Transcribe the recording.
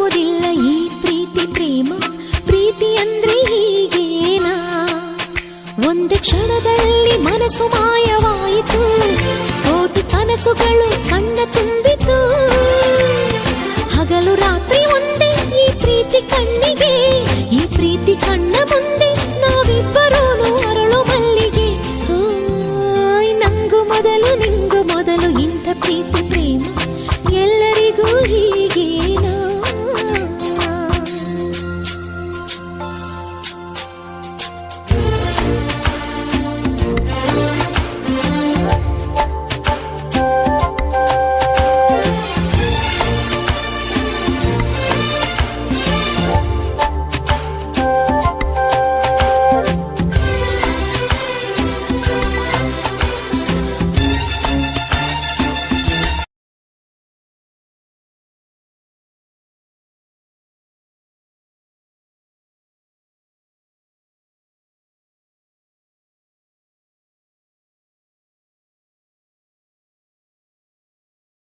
ಗೊತ್ತಾಗೋದಿಲ್ಲ ಈ ಪ್ರೀತಿ ಪ್ರೇಮ, ಪ್ರೀತಿ ಅಂದ್ರೆ ಹೀಗೇನಾ. ಒಂದು ಕ್ಷಣದಲ್ಲಿ ಮನಸ್ಸು ಮಾಯವಾಯಿತು, ಕೋಟಿ ಕನಸುಗಳು ಕಣ್ಣ ತುಂಬಿತು. ಹಗಲು ರಾತ್ರಿ ಒಂದೇ ಈ ಪ್ರೀತಿ ಕಣ್ಣಿಗೆ, ಈ ಪ್ರೀತಿ ಕಣ್ಣ ಮುಂದೆ